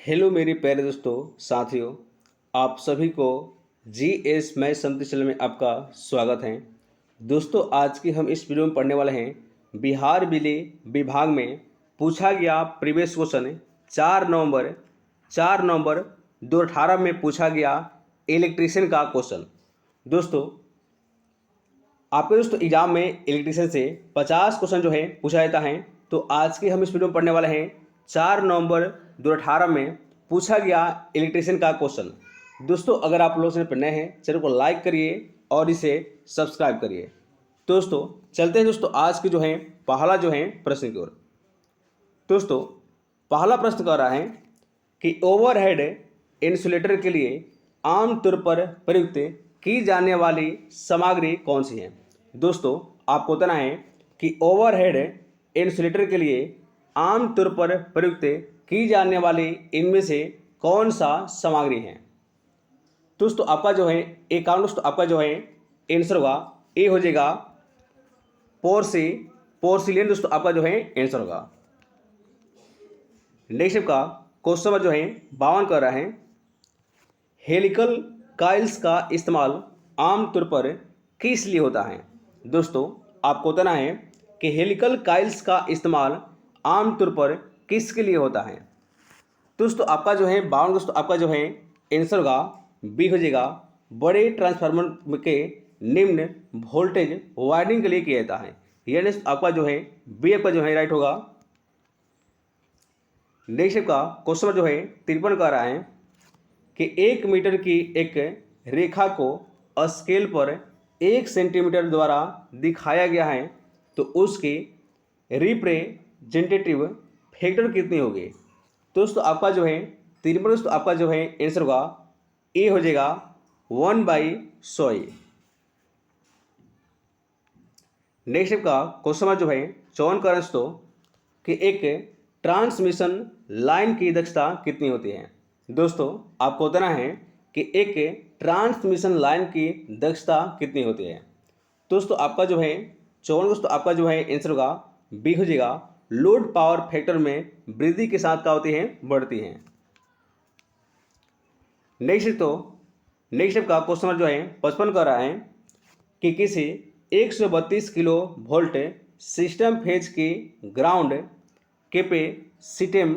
Hello मेरे प्यारे दोस्तों साथियों, आप सभी को जीएस मैथ समृद्धि चैनल में आपका स्वागत है। दोस्तों आज की हम इस वीडियो में पढ़ने वाले हैं बिहार बिजली विभाग में पूछा गया प्रीवियस क्वेश्चन 4 नवंबर 2018 में पूछा गया इलेक्ट्रीशियन का क्वेश्चन। दोस्तों आपके एग्जाम में इलेक्ट्रीशियन से 50 क्वेश्चन जो है पूछा जाता है। तो आज के हम इस वीडियो में पढ़ने वाले हैं 4 नवंबर 2018 में पूछा गया इलेक्ट्रीशियन का क्वेश्चन। दोस्तों अगर आप लोग चैनल पर नए हैं, चैनल को लाइक करिए और इसे सब्सक्राइब करिए। दोस्तों चलते हैं आज की पहला प्रश्न की ओर। दोस्तों पहला प्रश्न कह रहा है कि ओवरहेड इंसुलेटर के लिए आमतौर पर प्रयुक्त की जाने वाली सामग्री कौन सी है। दोस्तों आपको बताना है कि ओवरहेड इंसुलेटर के लिए आमतौर पर प्रयुक्त की जाने वाली इनमें से कौन सा सामग्री है। दोस्तों आपका एक कारण आपका आंसर होगा ए हो जाएगा पोर्सिलेन। दोस्तों आपका आंसर होगा। नेक्स्ट का क्वेश्चन नंबर 52 कर रहा है हेलिकल कॉइल्स का इस्तेमाल आमतौर पर किस लिए होता है। दोस्तों आपको बताना है कि हेलिकल कॉइल्स का इस्तेमाल आमतौर पर किसके लिए होता है। दोस्तों आपका 52 दोस्तों आपका आंसर होगा बी हो जाएगा बड़े ट्रांसफार्मर के निम्न वोल्टेज वाइंडिंग के लिए किया जाता है। यानी आपका बी आपका राइट होगा। नेक्स्ट का क्वेश्चन नंबर 53 कर रहा है कि 1 मीटर की एक रेखा को स्केल पर 1 सेंटीमीटर द्वारा दिखाया गया है, तो उसकी रिप्रेजेंटेटिव फैक्टर कितनी होगी। दोस्तों आपका 53 दोस्तों आपका आंसर होगा ए हो जाएगा 1/100। नेक्स्ट का क्वेश्चन नंबर 54 का दोस्तों कि एक ट्रांसमिशन लाइन की दक्षता कितनी होती है। दोस्तों आपको बताना है कि एक ट्रांसमिशन लाइन की दक्षता कितनी होती है। दोस्तों आपका 54 दोस्तों आपका आंसर होगा बी हो जाएगा लोड पावर फैक्टर में वृद्धि के साथ क्या होती है, बढ़ती हैं। नेक्स्ट का क्वेश्चन नंबर 55 कर रहा है कि किसी 132 किलो वोल्ट सिस्टम फेज की ग्राउंड कैपेसिटेम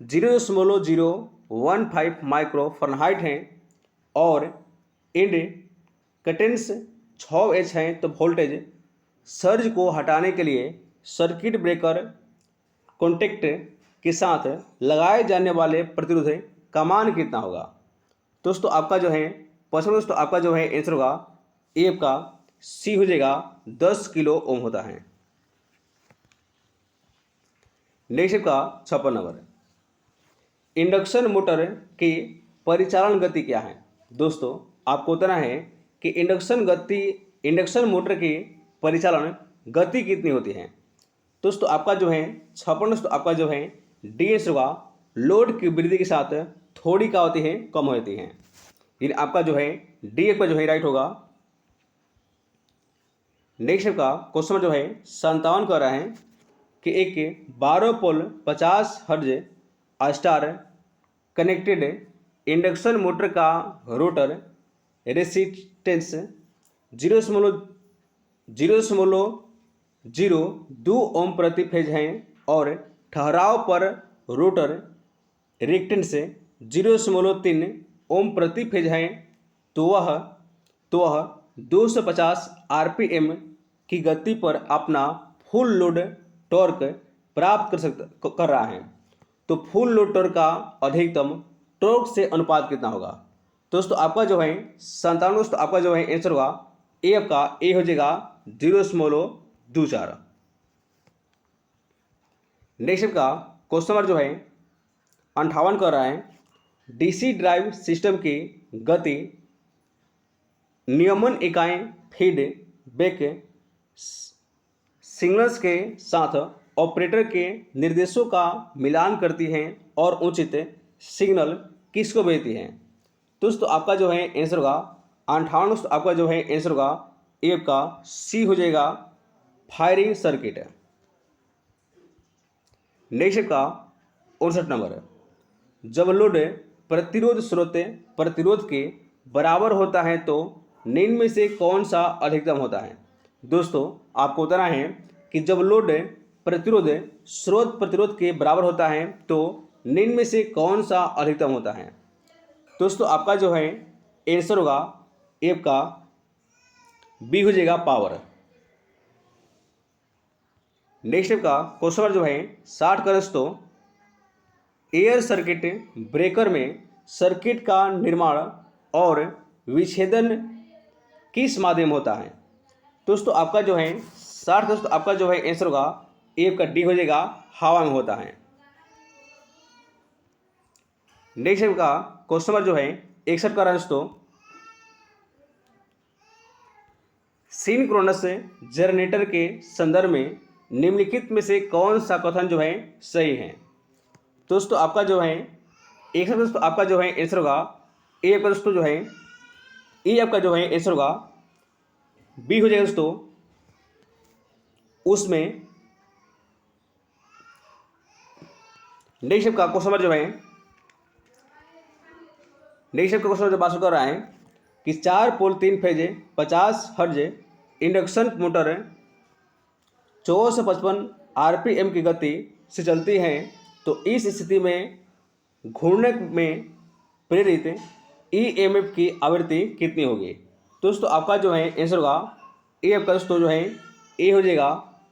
0.015 माइक्रो फॉरेनहाइट है और इंडक्टेंस 6H है, तो वोल्टेज सर्ज को हटाने के लिए सर्किट ब्रेकर कॉन्टैक्ट के साथ लगाए जाने वाले प्रतिरोध का मान कितना होगा। दोस्तों आपका पसंद दोस्तों आपका आंसर होगा ए का सी हो जाएगा 10 किलो ओम होता है। नेक्स्ट का 56 नंबर इंडक्शन मोटर की परिचालन गति क्या है। दोस्तों आपको बताना है कि इंडक्शन मोटर की परिचालन गति कितनी होती है। दोस्तों आपका 56 दोस्तों आपका डी आंसर होगा लोड की वृद्धि के साथ थोड़ी क्या होती है, कम होती है। यानी आपका डी आपका राइट होगा। नेक्स्ट का क्वेश्चन नंबर 57 कर रहा है कि एक 12 पोल 50 हर्ज स्टार कनेक्टेड इंडक्शन मोटर का रोटर रेसिस्टेंस 0.002 ओम प्रति फेज है और ठहराव पर रोटर रिएक्टेंस 0.3 ओम प्रति फेज है, तो वह 250 आरपीएम की गति पर अपना फुल लोड टॉर्क प्राप्त कर रहा है। तो फुल लोड टॉर्क का अधिकतम टॉर्क से अनुपात कितना होगा। दोस्तों आपका 57 दोस्तों आपका आंसर होगा ए आपका ए हो जाएगा 0.24। नेक्स्ट का क्वेश्चन नंबर 58 कर रहा है डीसी ड्राइव सिस्टम की गति नियमन इकाई फीडबैक सिग्नल्स के साथ ऑपरेटर के निर्देशों का मिलान करती हैं और उचित सिग्नल किसको भेजती हैं। दोस्तों आपका आंसर होगा 58 दोस्तों आपका आंसर होगा ए का सी हो जाएगा फायरिंग सर्किट। नेक्स्ट का 59 नंबर जब लोड प्रतिरोध स्रोत प्रतिरोध के बराबर होता है तो निम्न में से कौन सा अधिकतम होता है। दोस्तों आपको बताना है कि जब लोड प्रतिरोध स्रोत प्रतिरोध के बराबर होता है तो निम्न में से कौन सा अधिकतम होता है। दोस्तों आपका जो है आंसर होगा ए का बी हो जाएगा पावर। नेक्स्ट का क्वेश्चन जो है 60 का दोस्तों एयर सर्किट ब्रेकर में सर्किट का निर्माण और विच्छेदन किस माध्यम होता है। दोस्तों आपका जो है 60 दोस्तों आपका जो है आंसर होगा ए का डी हो जाएगा हवा में होता है। नेक्स्ट का क्वेश्चन जो है 61 का दोस्तों सिंक्रोनस जनरेटर के संदर्भ में निम्नलिखित में से कौन सा कथन जो है सही है। दोस्तों आपका जो है एक दोस्तों आपका जो है आंसर होगा ए का दोस्तों जो है ए आपका जो है आंसर होगा बी हो जाएगा दोस्तों। उसमें नेक्स्ट का क्वेश्चन जो है नेक्स्ट का क्वेश्चन जो बात कर रहा है कि 4 पोल 3 फेज 50 हर्ज इंडक्शन मोटर 1455 आरपीएम की गति से चलती है तो इस स्थिति में घूर्णन में प्रेरित ईएमएफ की आवृत्ति कितनी होगी। दोस्तों आपका जो है आंसर होगा ए आपका दोस्तों जो है ए हो जाएगा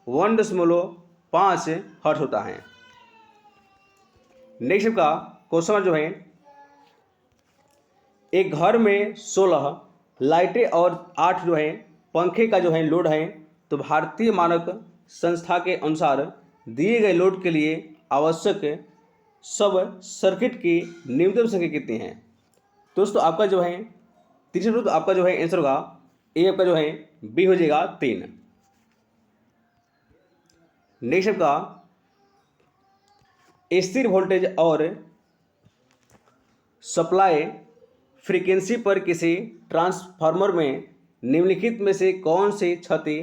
1.5 हर्ट्ज होता है। नेक्स्ट का क्वेश्चन जो है एक घर में 16 लाइटें और 8 जो है पंखे का जो है लोड है तो भारतीय मानक संस्था के अनुसार दिए गए लोड के लिए आवश्यक सब सर्किट की न्यूनतम संख्या कितनी है। दोस्तों आपका जो है तीसरा रूप आपका जो है आंसर होगा ए आपका जो है बी हो जाएगा 3। नेक्स्ट का स्थिर वोल्टेज और सप्लाई फ्रीक्वेंसी पर किसी ट्रांसफार्मर में निम्नलिखित में से कौन सी क्षति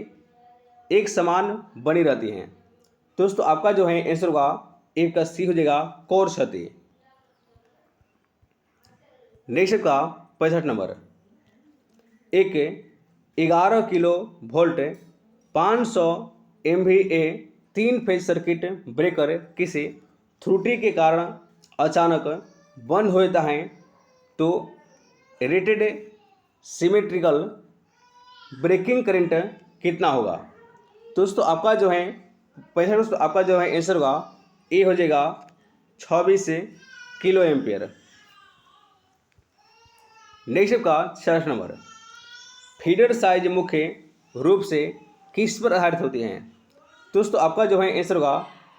एक समान बनी रहती हैं। दोस्तों आपका जो है आंसर होगा एक का सी हो जाएगा कोर क्षति। नेक्स्ट का 65 नंबर एक 11 kilo volt 500 MVA 3 phase circuit breaker किसी त्रुटि के कारण अचानक बंद हो जाता है तो रेटेड सिमेट्रिकल ब्रेकिंग करंट कितना होगा। दोस्तों आपका जो है पैसा दोस्तों आपका जो है आंसर होगा ए हो जाएगा 26 किलो एम्पियर। नेक्स्ट का 66 नंबर फीडर साइज मुख्य रूप से किस पर आधारित होती हैं। दोस्तों आपका जो है आंसर होगा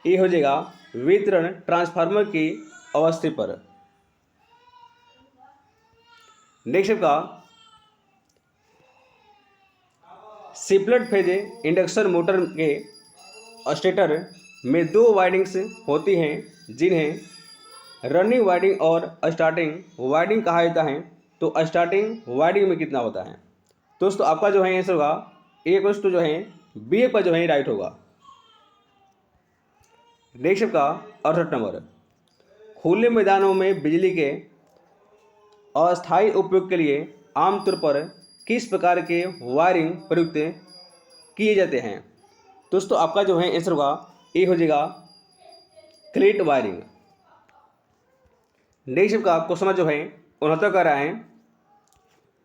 ए हो जाएगा वितरण ट्रांसफार्मर की अवस्था पर। नेक्स्ट का सिपलेट फेज इंडक्शन मोटर के स्टेटर में 2 वाइंडिंग्स होती हैं जिन्हें रनिंग वाइंडिंग और स्टार्टिंग वाइंडिंग कहा जाता है तो स्टार्टिंग वाइंडिंग में कितना होता है। दोस्तों आपका जो है आंसर होगा ए क्वेश्चन जो है बी पर जो है राइट होगा। नेक्स्ट का 68 नंबर खुले मैदानों में बिजली के अस्थायी उपयोग के लिए आमतौर पर किस प्रकार के वायरिंग प्रयुक्त किए जाते हैं। दोस्तों आपका जो है आंसर होगा ए हो जाएगा क्लेट वायरिंग। नेक्स्ट का क्वेश्चन जो है 69 का रहा है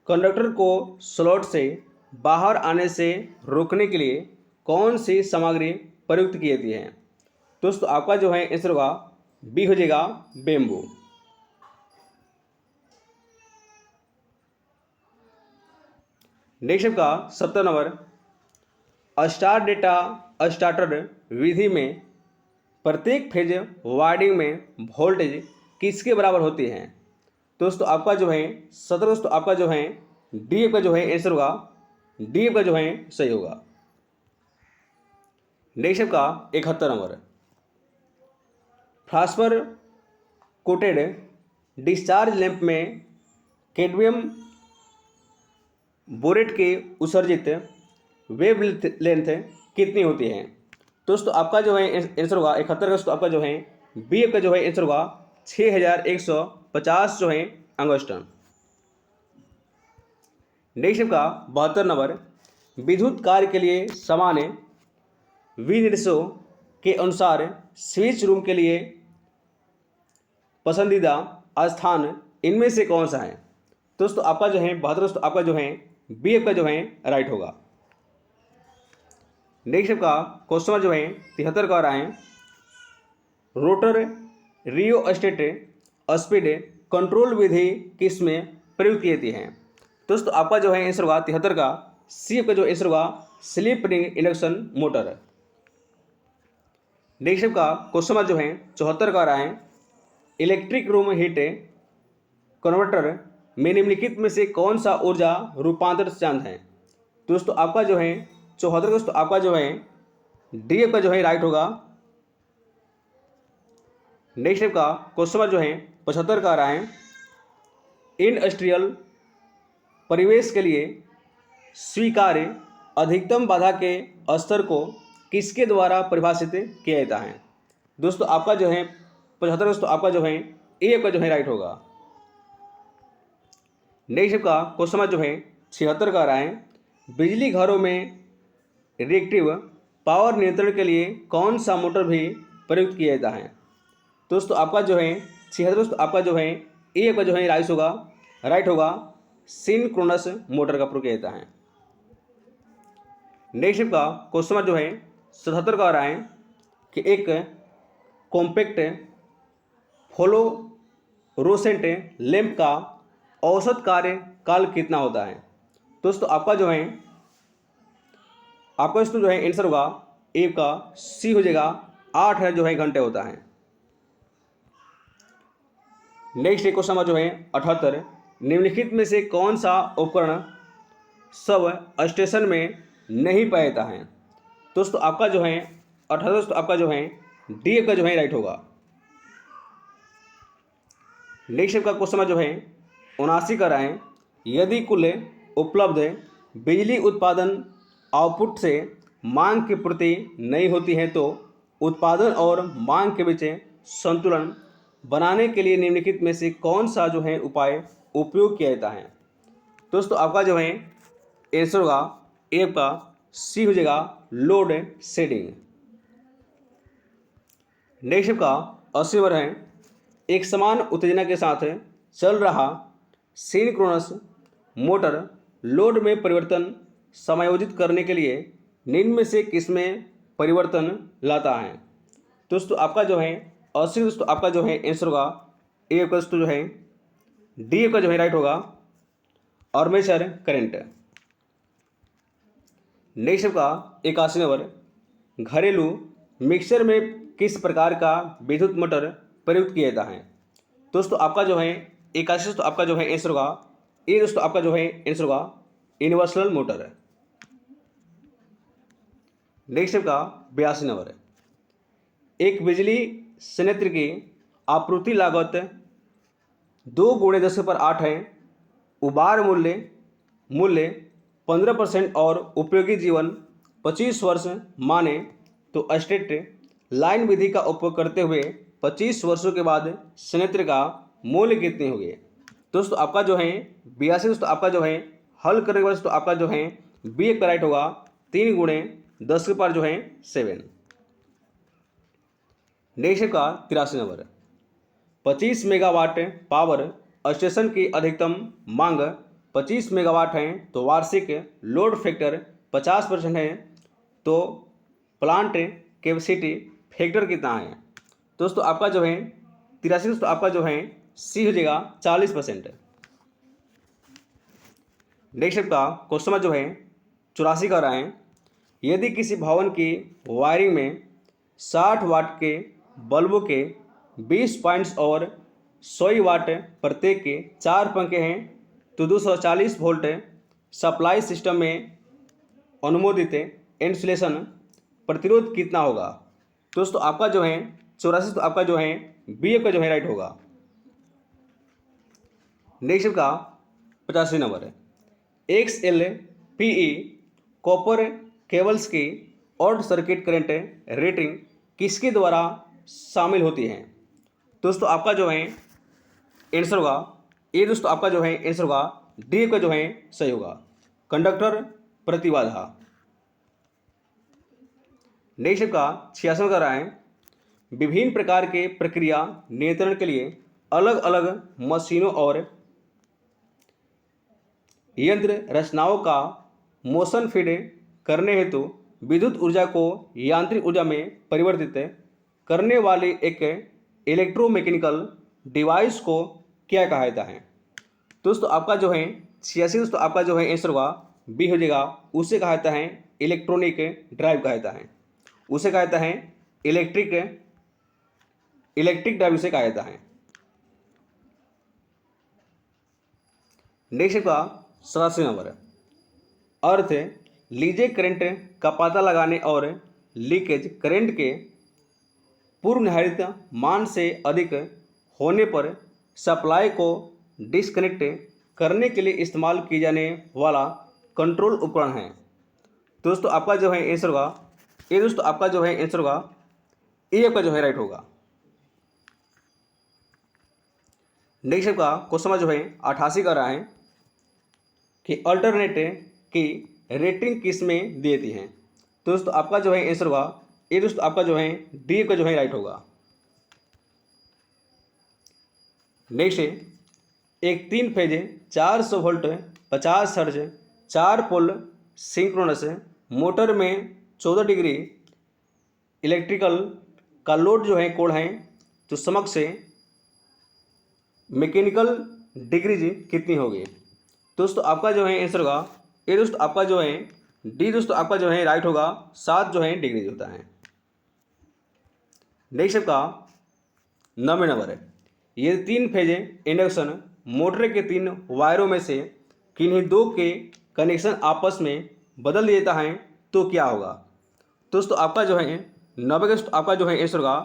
कंडक्टर को स्लॉट से बाहर आने से रोकने के लिए कौन सी सामग्री प्रयुक्त की जाती है। दोस्तों आपका जो है आंसर होगा बी हो जाएगा बेम्बू। नेक्स्ट का 70 नंबर स्टार डेटा स्टार्टर विधि में प्रत्येक फेज वाइंडिंग में वोल्टेज किसके बराबर होती है। दोस्तों आपका जो है 17 दोस्तों आपका जो है डी का जो है आंसर होगा डी का जो है सही होगा। नेक्स्ट का 71 number phosphor coated discharge lamp में कैडमियम बोरेट के उत्सर्जित वेव लेंथ कितनी होती है। दोस्तों आपका जो है आंसर होगा 71 का दोस्तों आपका जो है बी का जो है आंसर होगा 6150 जो है एंगस्ट्रॉम। नेक्स्ट का 72 नंबर, विद्युत कार्य के लिए सामान्य विनिर्देशों के अनुसार स्विच रूम के लिए पसंदीदा स्थान इनमें से कौन सा है? दोस्तों आपका जो है 72 दोस्तों आपका जो है बी का जो है राइट होगा। नेक्स्ट का क्वेश्चन जो है 73 का आ रहा है, रोटर रियोस्टेट स्पीड कंट्रोल विधि किस में प्रयुक्त की जाती है? दोस्तों आपका जो है आंसर होगा 73 का सी का जो आंसर होगा slip ring induction motor. Next का क्वेश्चन जो है 74 का आ रहा है, इलेक्ट्रिक रूम हीट कन्वर्टर में निम्नलिखित में से कौन सा ऊर्जा रूपांतरण सिद्धांत है? दोस्तों आपका जो है 74 दोस्तों आपका जो है डी का जो है राइट होगा। नेक्स्ट का क्वेश्चन जो है 75 का आ रहा है, इंडस्ट्रियल परिवेश के लिए स्वीकार्य अधिकतम बाधा के स्तर को किसके द्वारा परिभाषित किया जाता है? दोस्तों आपका जो है 75 दोस्तों आपका जो है ए का जो है राइट होगा। नेक्स्ट का क्वेश्चन जो है 76 का आ रहा है, बिजली घरों में रिएक्टिव पावर नियंत्रण के लिए कौन सा मोटर भी प्रयुक्त किया जाता है? दोस्तों आपका जो है 76 दोस्तों आपका जो है ए का जो है राइट होगा सिंक्रोनस मोटर का प्रयोग किया जाता है। नेक्स्ट का क्वेश्चन जो है 77 का आ रहा है कि एक कॉम्पैक्ट फ्लोरोसेंट लैंप का औसत कार्य काल कितना होता है? दोस्तों आपका जो है आपका इसमें जो है आंसर होगा ए का सी हो जाएगा 8 जो है घंटे होता है। नेक्स्ट क्वेश्चन जो है 78, निम्नलिखित में से कौन सा उपकरण सब स्टेशन में नहीं पाया जाता है? दोस्तों आपका जो है 78 दोस्तों आपका जो है डी का जो है राइट होगा। नेक्स्ट का क्वेश्चन जो है 79 का रहा है, यदि कुल उपलब्ध बिजली उत्पादन आउटपुट से मांग की पूर्ति नहीं होती है तो उत्पादन और मांग के बीच संतुलन बनाने के लिए निम्नलिखित में से कौन सा जो है उपाय उपयोग किया जाता है? दोस्तों आपका जो है आंसर होगा ए का सी हो जाएगा लोड शेडिंग। नेक्स्ट का 80 नंबर है, एक समान उत्तेजना के साथ चल रहा सिंक्रोनस मोटर लोड में परिवर्तन समायोजित करने के लिए निम्न में से किसमें परिवर्तन लाता है? दोस्तों आपका जो है 80 दोस्तों आपका जो है आंसर होगा ए का जो है डी का जो है राइट होगा आर्मेचर करंट। नेक्स्ट का 81 नंबर, घरेलू मिक्सर में किस प्रकार का विद्युत मोटर प्रयुक्त किया जाता है? दोस्तों आपका जो है 81 दोस्तों आपका जो है आंसर होगा ए दोस्तों आपका जो है आंसर होगा यूनिवर्सल मोटर। नेक्स्ट का 82 नंबर, एक बिजली संयंत्र की आपूर्ति लागत 2 × 10⁸ है, उबार मूल्य 15% और उपयोगी जीवन 25 वर्ष माने तो स्ट्रेट लाइन विधि का उपयोग करते हुए 25 वर्षों के बाद संयंत्र का मूल्य कितने होंगे? दोस्तों आपका जो है 82 दोस्तों आपका जो है हल करने के बाद दोस्तों आपका जो है बी का राइट होगा 3 × 10⁻⁷। नेक्स्ट का 83 नंबर, 25 मेगावाट पावर स्टेशन की अधिकतम मांग 25 मेगावाट है तो वार्षिक लोड फैक्टर 50% है तो प्लांट कैपेसिटी फैक्टर कितना है? दोस्तों आपका जो है 83 दोस्तों आपका जो है सी हो जाएगा 40%। नेक्स्ट का क्वेश्चन जो है 84 का रहा है, यदि किसी भवन की वायरिंग में 60 वाट के बल्बों के 20 पॉइंट्स और 100 वाट प्रत्येक के 4 पंखे हैं तो 240 वोल्ट सप्लाई सिस्टम में अनुमोदित इंसुलेशन प्रतिरोध कितना होगा? दोस्तों आपका जो है 84 तो आपका जो है बी का जो है राइट होगा। नेक्स्ट का 85 नंबर, XLPE कॉपर केबल्स की शॉर्ट सर्किट करंट रेटिंग किसके द्वारा शामिल होती है? दोस्तों आपका जो है आंसर होगा, ये दोस्तों आपका जो है आंसर होगा, डी का जो है सही होगा, कंडक्टर प्रतिबाधा। नेक्स्ट का 86 का रहा है, विभिन्न प्रकार के प्रक्रिया नियंत्रण के लिए अलग अलग मशीनों और यंत्र रचनाओं का मोशन फीड करने हेतु विद्युत ऊर्जा को यांत्रिक ऊर्जा में परिवर्तित करने वाली एक इलेक्ट्रोमैकेनिकल डिवाइस को क्या कहा जाता है। दोस्तों आपका जो है 86 दोस्तों आपका जो है आंसर होगा, बी हो जाएगा, उसे कहा जाता है इलेक्ट्रॉनिक ड्राइव कहा जाता है, उसे कहा जाता है इलेक्ट्रिक ड्राइव उसे कहा जाता है। नेक्स्ट का 87 नंबर, अर्थ लीकेज करंट का पता लगाने और लीकेज करंट के पूर्व निर्धारित मान से अधिक होने पर सप्लाई को डिस्कनेक्ट करने के लिए इस्तेमाल किए जाने वाला कंट्रोल उपकरण है। दोस्तों आपका जो है आंसर होगा, ये दोस्तों आपका जो है आंसर होगा, ये आपका जो है राइट होगा। नेक्स्ट का क्वेश्चन जो है 88 का रहा है कि अल्टरनेट की रेटिंग किस में देती हैं। तो दोस्तों आपका जो है आंसर होगा, ये दोस्तों आपका जो है डी का जो है राइट होगा। नेक्स्ट एक 3 फेज 400 वोल्ट 50 हर्ट्ज 4 पोल सिंक्रोनस मोटर में 14 डिग्री इलेक्ट्रिकल का लोड जो है कोण है, तो समक्ष से मैकेनिकल डिग्रीज कितनी होगी। दोस्तों आपका जो है आंसर होगा, ये दोस्तों आपका जो है डी दोस्तों आपका जो है राइट होगा, 7 जो है डिग्रीज होता है। नेक्स्ट का 90 नंबर है, ये 3 फेज इंडक्शन मोटर के 3 वायरों में से किन्हीं 2 के कनेक्शन आपस में बदल देता है तो क्या होगा। दोस्तों आपका जो है 90 का दोस्तों आपका जो है आंसर होगा,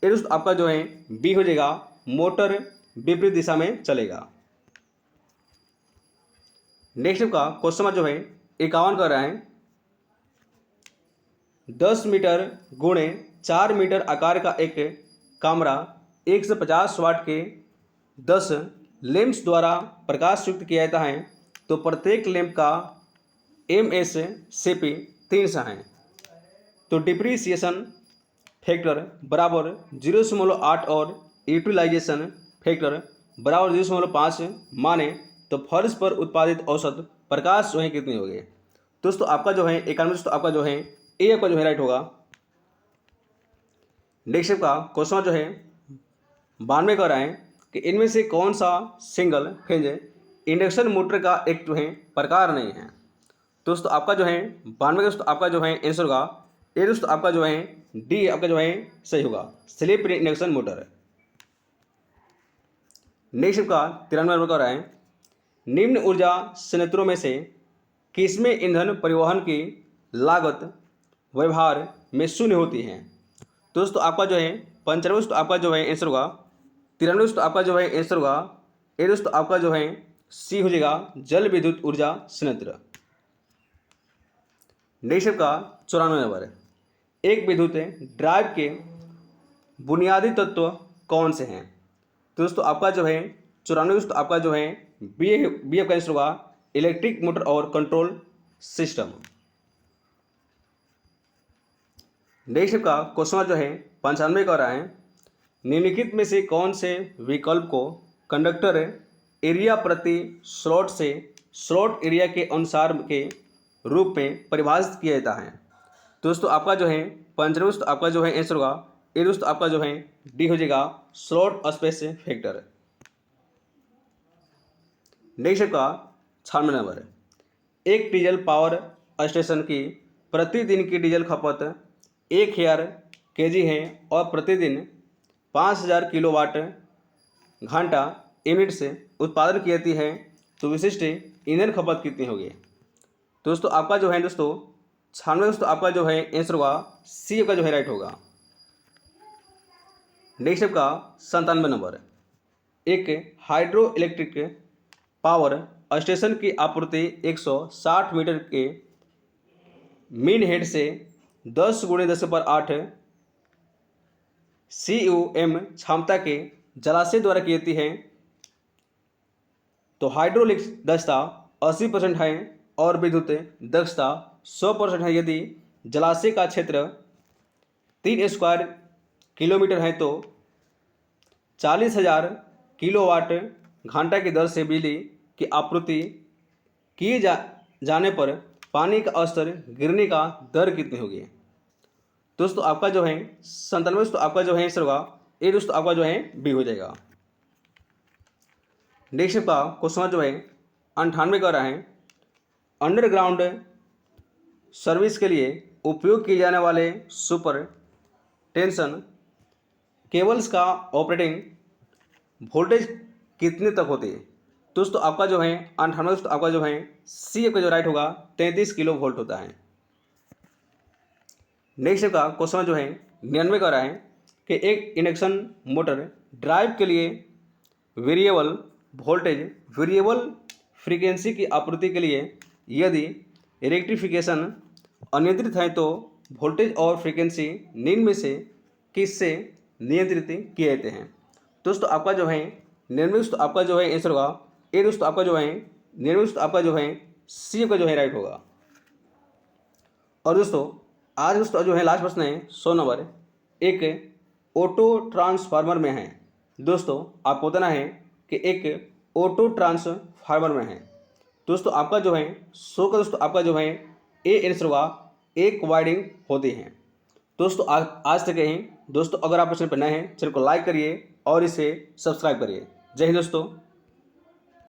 ये दोस्तों आपका जो है बी हो जाएगा, मोटर विपरीत दिशा में चलेगा। नेक्स्ट का क्वेश्चन जो है 51 कर रहा है, 10 मीटर गुणे 4 मीटर आकार का एक कमरा 150 वाट के 10 लैंप्स द्वारा प्रकाश युक्त किया जाता है, तो प्रत्येक लैंप का MSCP 300 है, तो डिप्रीसिएशन फैक्टर बराबर 0.8 और यूटिलाइजेशन फैक्टर बराबर 0.5 माने तो फर्श पर उत्पादित औसत प्रकाश जो है कितनी होगी। दोस्तों आपका जो है 91 दोस्तों आपका जो है ए आपका जो है राइट होगा। नेक्स्ट का क्वेश्चन जो है 92 का रहा है कि इनमें से कौन सा सिंगल फेज इंडक्शन मोटर का एक जो है प्रकार नहीं है। दोस्तों आपका जो है 92 दोस्तों आपका जो है आंसर होगा, ये दोस्तों आपका जो है डी आपका जो है सही होगा, slip ring induction motor. Next का 93 नंबर का रहा है, निम्न ऊर्जा संयंत्रों में से किसमें ईंधन परिवहन की लागत व्यवहार में शून्य होती है। दोस्तों आपका जो है 95 दोस्तों आपका जो है आंसर होगा, 93 दोस्तों आपका जो है आंसर होगा, ये दोस्तों आपका जो है सी हो जाएगा, जल विद्युत ऊर्जा संयंत्र। नेक्स्ट का 94 नंबर, एक विद्युत ड्राइव के बुनियादी तत्व कौन से हैं। दोस्तों आपका जो है 94 दोस्तों आपका जो है बी का आंसर होगा, इलेक्ट्रिक मोटर और कंट्रोल सिस्टम। नेक्स्ट का क्वेश्चन जो है 95 का रहा है, निम्नलिखित में से कौन से विकल्प को कंडक्टर एरिया प्रति स्लॉट से स्लॉट एरिया के अनुसार के रूप में परिभाषित किया जाता है। दोस्तों आपका जो है 95 दोस्तों आपका जो है आंसर होगा, ये दोस्तों आपका जो है डी हो जाएगा, स्लॉट स्पेस फैक्टर। नेक्स्ट का 96 नंबर, एक डीजल पावर स्टेशन की प्रतिदिन की डीजल खपत 1000 kg है और प्रतिदिन 5000 किलोवाट घंटा यूनिट से उत्पादन की जाती है, तो विशिष्ट ईंधन खपत कितनी होगी। दोस्तों आपका जो है दोस्तों 96 दोस्तों आपका जो है आंसर होगा, सी का जो है राइट होगा। नेक्स्ट का 97 नंबर, एक हाइड्रो इलेक्ट्रिक पावर स्टेशन की आपूर्ति 160 मीटर के मीन हेड से 10 × 10⁸ CUM क्षमता के जलाशय द्वारा की जाती है तो हाइड्रोलिक दक्षता 80% है और विद्युत दक्षता 100% है। यदि जलाशय का क्षेत्र 3 स्क्वायर किलोमीटर है तो 40,000 किलोवाट घंटा की दर से बिजली की आपूर्ति किए जाने पर पानी का स्तर गिरने का दर कितनी होगी। दोस्तों आपका जो है 97, दोस्तों आपका जो है आंसर होगा ये, दोस्तों आपका जो है बी हो जाएगा। नेक्स्ट का क्वेश्चन जो है 98 का रहा है, अंडरग्राउंड सर्विस के लिए उपयोग किए जाने वाले सुपर टेंशन केबल्स का ऑपरेटिंग वोल्टेज कितने तक होती है। दोस्तों आपका जो है 98, दोस्तों आपका जो है सी आपका जो राइट होगा 33 किलो वोल्ट होता है। नेक्स्ट का क्वेश्चन जो है 99 का रहा है कि एक इंडक्शन मोटर ड्राइव के लिए वेरिएबल वोल्टेज वेरिएबल फ्रीक्वेंसी की आपूर्ति के लिए यदि रेक्टिफिकेशन अनियंत्रित है तो वोल्टेज और फ्रीक्वेंसी निम्न में से किससे नियंत्रित किए जाते हैं। दोस्तों आपका जो है 99, दोस्तों आपका जो है आंसर होगा ए, दोस्तों आपका जो है 99, दोस्तों आपका जो है सी का जो है राइट होगा। और दोस्तों आज दोस्तों जो है लास्ट प्रश्न है 100 नंबर, एक ऑटो ट्रांसफार्मर में है। दोस्तों आपको बताना है कि एक ऑटो ट्रांसफार्मर में है। दोस्तों आपका जो है 100 का दोस्तों आपका जो है ए आंसर होगा, एक वाइंडिंग होती है। दोस्तों आज तक यही। दोस्तों अगर आप चैनल पर नए हैं चैनल को लाइक करिए और इसे सब्सक्राइब करिए। जय हिंद दोस्तों।